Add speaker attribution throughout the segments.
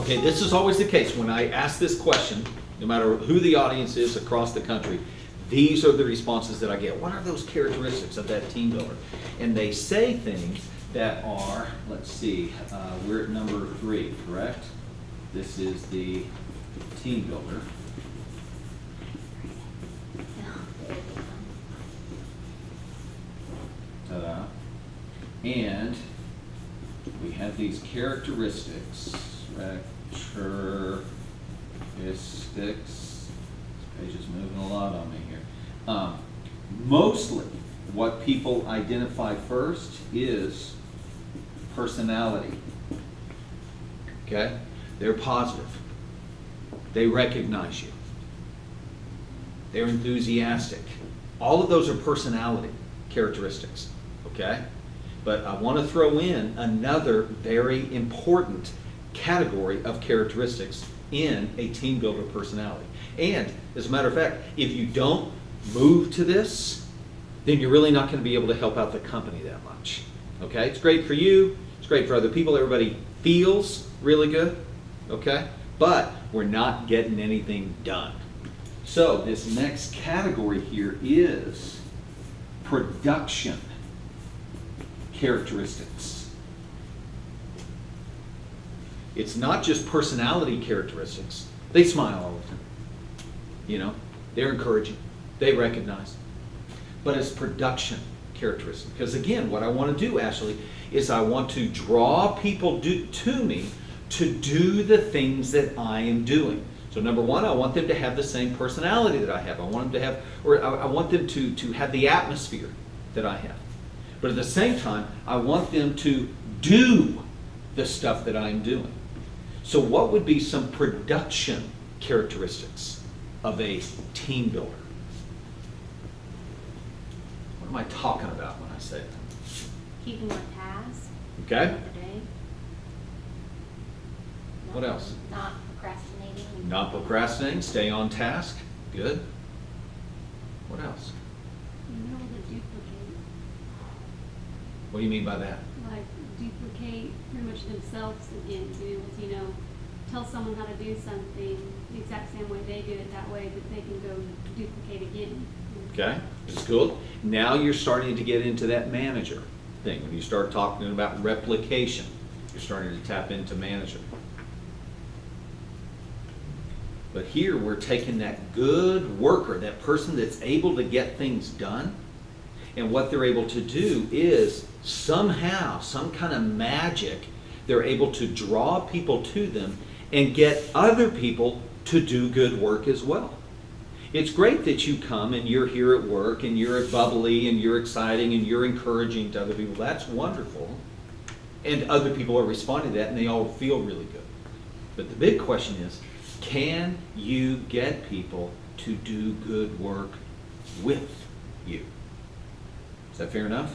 Speaker 1: Okay, this is always the case. When I ask this question, no matter who the audience is across the country, these are the responses that I get. What are those characteristics of that team builder? And they say things that are, let's see, we're at number 3, correct? This is the team builder. Ta-da. And we have these characteristics. This page is moving a lot on me here. Mostly what people identify first is personality. Okay? They're positive. They recognize you. They're enthusiastic. All of those are personality characteristics. Okay? But I want to throw in another very important category of characteristics in a team builder personality. And as a matter of fact, if you don't move to this, then you're really not going to be able to help out the company that much. Okay? It's great for you. It's great for other people. Everybody feels really good. Okay? But we're not getting anything done. So this next category here is production characteristics. It's not just personality characteristics. They smile all the time. You know, they're encouraging. They recognize. But it's production characteristics. Because again, what I want to do, Ashley, is I want to draw people to me to do the things that I am doing. So number one, I want them to have the same personality that I have. I want them to have, or I want them to have the atmosphere that I have. But at the same time, I want them to do the stuff that I'm doing. So what would be some production characteristics of a team builder? What am I talking about when I say that?
Speaker 2: Keeping on task.
Speaker 1: Okay.
Speaker 2: Every day.
Speaker 1: What else?
Speaker 2: Not procrastinating.
Speaker 1: Not procrastinating, stay on task. Good. What else?
Speaker 3: Being able to duplicate.
Speaker 1: What do you mean by that?
Speaker 3: Like duplicate pretty much themselves again, to be able to, tell someone how to do something the exact same way they do it, that way that they can go duplicate again.
Speaker 1: Okay, that's cool. Now you're starting to get into that manager thing. When you start talking about replication, you're starting to tap into manager. But here we're taking that good worker, that person that's able to get things done, and what they're able to do is somehow, some kind of magic, they're able to draw people to them and get other people to do good work as well. It's great that you come and you're here at work and you're bubbly and you're exciting and you're encouraging to other people. That's wonderful. And other people are responding to that and they all feel really good. But the big question is, can you get people to do good work with you? Is that fair enough?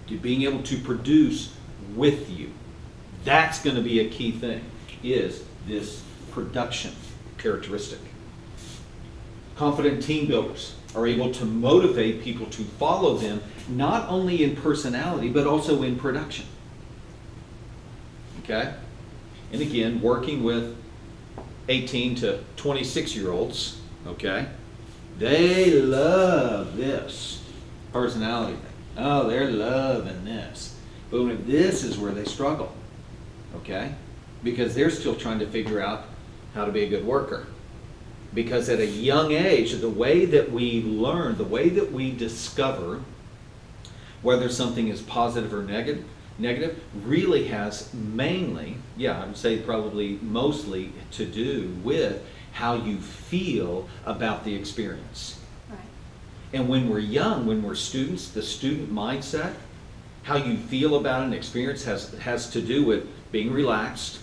Speaker 1: To being able to produce with you. That's going to be a key thing, is this production characteristic. Confident team builders are able to motivate people to follow them, not only in personality, but also in production. Okay? And again, working with 18 to 26-year-olds, okay, they love this personality thing. Oh, they're loving this. But this is where they struggle, okay? Because they're still trying to figure out how to be a good worker. Because at a young age, the way that we learn, the way that we discover whether something is positive or negative really has mainly, I would say probably mostly, to do with how you feel about the experience.
Speaker 3: Right.
Speaker 1: And when we're young, when we're students, the student mindset, how you feel about an experience has to do with being relaxed,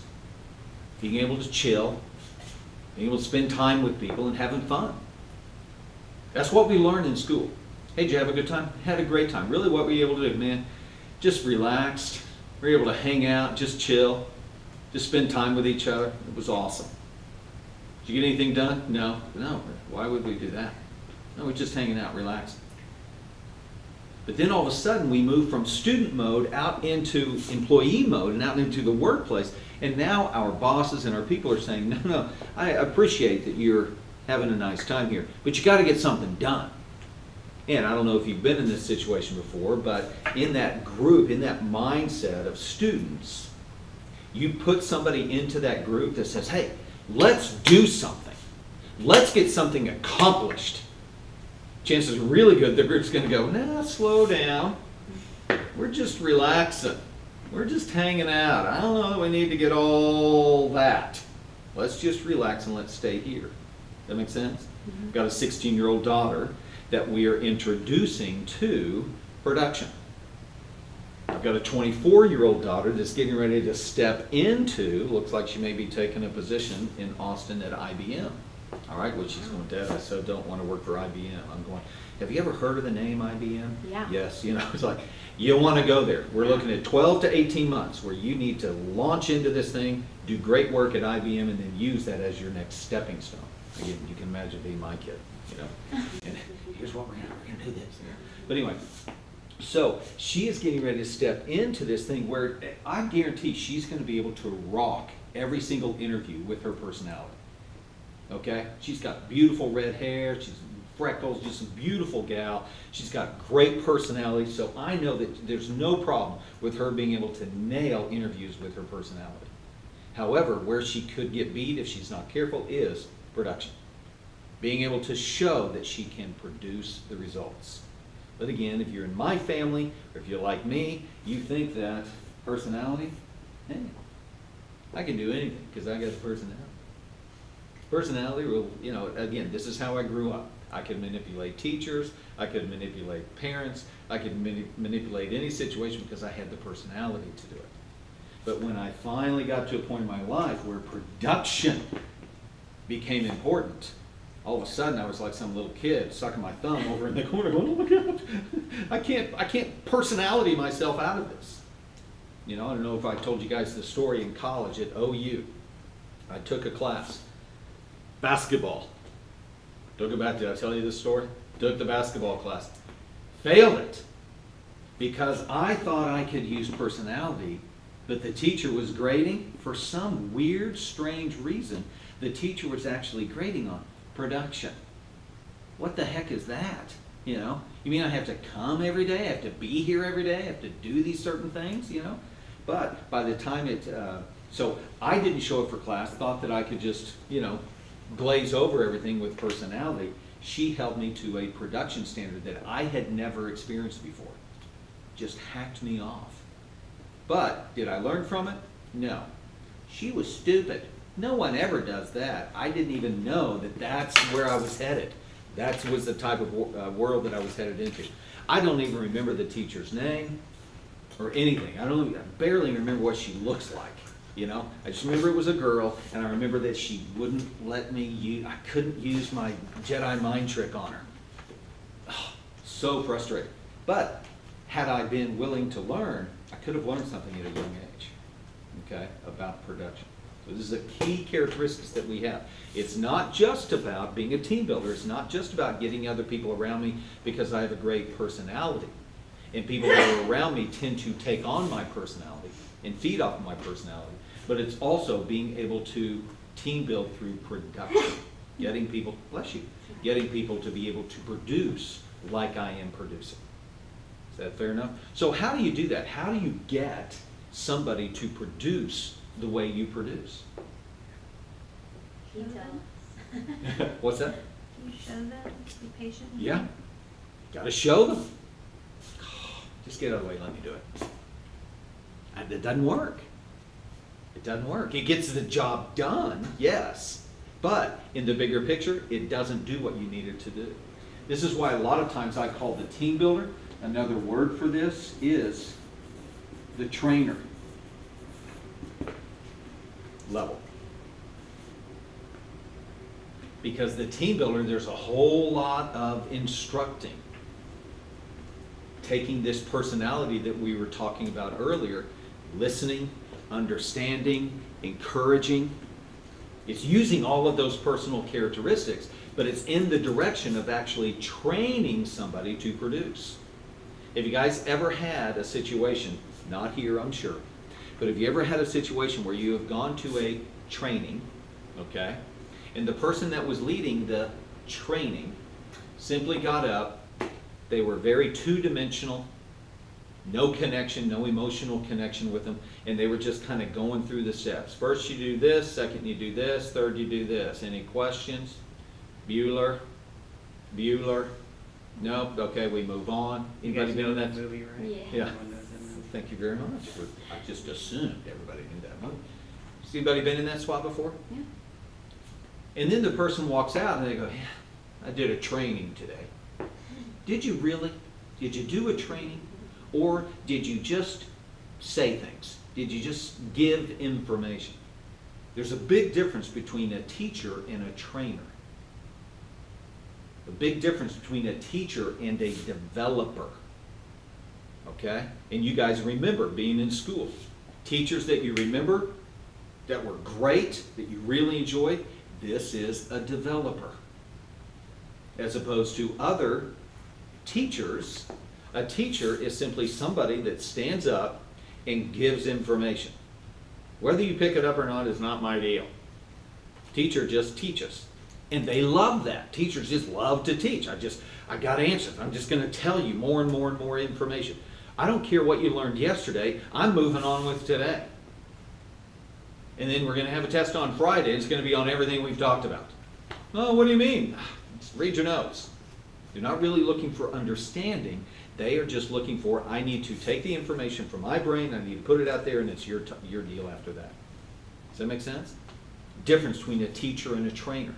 Speaker 1: being able to chill, being able to spend time with people and having fun. That's what we learn in school. Hey, did you have a good time? Had a great time. Really, what were you able to do, man? Just relaxed. We were able to hang out, just chill, just spend time with each other. It was awesome. Did you get anything done? No. Why would we do that? No, we're just hanging out, relaxing. But then all of a sudden we move from student mode out into employee mode and out into the workplace, And now our bosses and our people are saying, no, no, I appreciate that you're having a nice time here, but you got to get something done. And I don't know if you've been in this situation before, but in that group, in that mindset of students, you put somebody into that group that says, hey, let's do something. Let's get something accomplished. Chances are really good the group's going to go, nah, slow down. We're just relaxing. We're just hanging out. I don't know that we need to get all that. Let's just relax and let's stay here. That make sense? Mm-hmm. Got a 16-year-old daughter that we are introducing to production. I've got a 24-year-old daughter that's getting ready to step into, looks like she may be taking a position in Austin at IBM. All right, well, she's going, Dad, I so don't want to work for IBM. I'm going, have you ever heard of the name IBM?
Speaker 2: Yeah.
Speaker 1: Yes, you know, it's like, you want to go there. We're looking at 12 to 18 months where you need to launch into this thing, do great work at IBM, and then use that as your next stepping stone. Again, you can imagine being my kid, you know. And here's what we're gonna do this. But anyway, so she is getting ready to step into this thing where I guarantee she's going to be able to rock every single interview with her personality. Okay? She's got beautiful red hair, she's freckles, just a beautiful gal. She's got great personality, so I know that there's no problem with her being able to nail interviews with her personality. However, where she could get beat if she's not careful is production. Being able to show that she can produce the results. But again, if you're in my family, or if you're like me, you think that personality, hey, I can do anything because I got the personality. Personality will, you know, again, this is how I grew up. I could manipulate teachers, I could manipulate parents, I could manipulate any situation because I had the personality to do it. But when I finally got to a point in my life where production became important, all of a sudden I was like some little kid sucking my thumb over in the corner going, oh my God, I can't personality myself out of this. You know, I don't know if I told you guys the story in college at OU. I took a class, basketball. Don't go back, did I tell you this story? Took the basketball class. Failed it because I thought I could use personality, but the teacher was grading for some weird, strange reason. The teacher was actually grading on production. What the heck is that? You know, you mean I have to come every day? I have to be here every day? I have to do these certain things, you know? But by the time so I didn't show up for class, thought that I could just, you know, glaze over everything with personality. She held me to a production standard that I had never experienced before. Just hacked me off. But did I learn from it? No. She was stupid. No one ever does that. I didn't even know that that's where I was headed. That was the type of world that I was headed into. I don't even remember the teacher's name or anything. I barely remember what she looks like. You know, I just remember it was a girl, and I remember that she wouldn't let me use, I couldn't use my Jedi mind trick on her. Oh, so frustrating. But had I been willing to learn, I could have learned something at a young age, okay, about production. So this is a key characteristics that we have. It's not just about being a team builder. It's not just about getting other people around me because I have a great personality. And people that are around me tend to take on my personality and feed off of my personality. But it's also being able to team build through production. Getting people, bless you, getting people to be able to produce like I am producing. Is that fair enough? So how do you do that? How do you get somebody to produce the way you produce?
Speaker 2: He tells.
Speaker 1: What's that?
Speaker 4: Can you show them? Be patient.
Speaker 1: Yeah. Got to show them. Just get out of the way and let me do it. And it doesn't work. It doesn't work. It gets the job done, yes, but in the bigger picture, it doesn't do what you need it to do. This is why a lot of times I call the team builder. Another word for this is the trainer level. Because the team builder, there's a whole lot of instructing. Taking this personality that we were talking about earlier, listening, understanding, encouraging. It's using all of those personal characteristics, but it's in the direction of actually training somebody to produce. Have you guys ever had a situation, not here I'm sure, But have you ever had a situation where you have gone to a training, okay, and the person that was leading the training simply got up, they were very two-dimensional, no connection, no emotional connection with them, and they were just kind of going through the steps. First you do this, second you do this, third you do this. Any questions? Bueller? Nope, okay, we move on. Anybody been in that
Speaker 5: movie, right?
Speaker 2: Yeah.
Speaker 1: Yeah.
Speaker 5: Everyone knows that movie.
Speaker 1: Thank you very much. I just assumed everybody knew that movie. Has anybody been in that spot before?
Speaker 3: Yeah.
Speaker 1: And then the person walks out and they go, yeah, I did a training today. Did you really? Did you do a training? Or did you just say things? Did you just give information? There's a big difference between a teacher and a trainer. A big difference between a teacher and a developer. Okay? And you guys remember being in school. Teachers that you remember that were great, that you really enjoyed, this is a developer. As opposed to other teachers, a teacher is simply somebody that stands up and gives information. Whether you pick it up or not is not my deal. Teacher just teaches. And they love that. Teachers just love to teach. I got answers. I'm just going to tell you more and more and more information. I don't care what you learned yesterday. I'm moving on with today. And then we're going to have a test on Friday. It's going to be on everything we've talked about. Oh, what do you mean? Just read your notes. They're not really looking for understanding. They are just looking for, I need to take the information from my brain, I need to put it out there, and it's your deal after that. Does that make sense? Difference between a teacher and a trainer.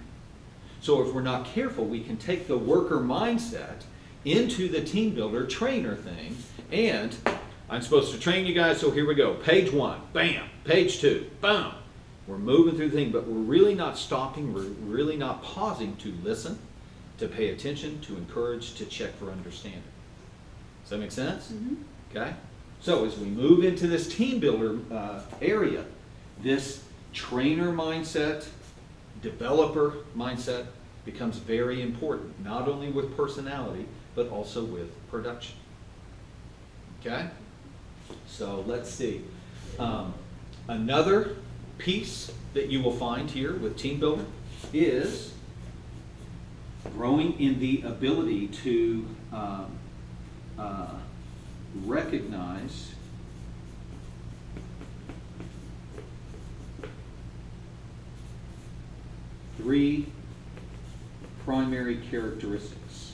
Speaker 1: So if we're not careful, we can take the worker mindset into the team builder trainer thing, and I'm supposed to train you guys, so here we go. Page 1, bam. Page 2, boom. We're moving through the thing, but we're really not stopping, we're really not pausing to listen, to pay attention, to encourage, to check for understanding. Does that make sense?
Speaker 3: Mm-hmm.
Speaker 1: Okay? So as we move into this team builder area, this trainer mindset, developer mindset becomes very important, not only with personality, but also with production. Okay? So let's see. Another piece that you will find here with team builder is growing in the ability to recognize three primary characteristics.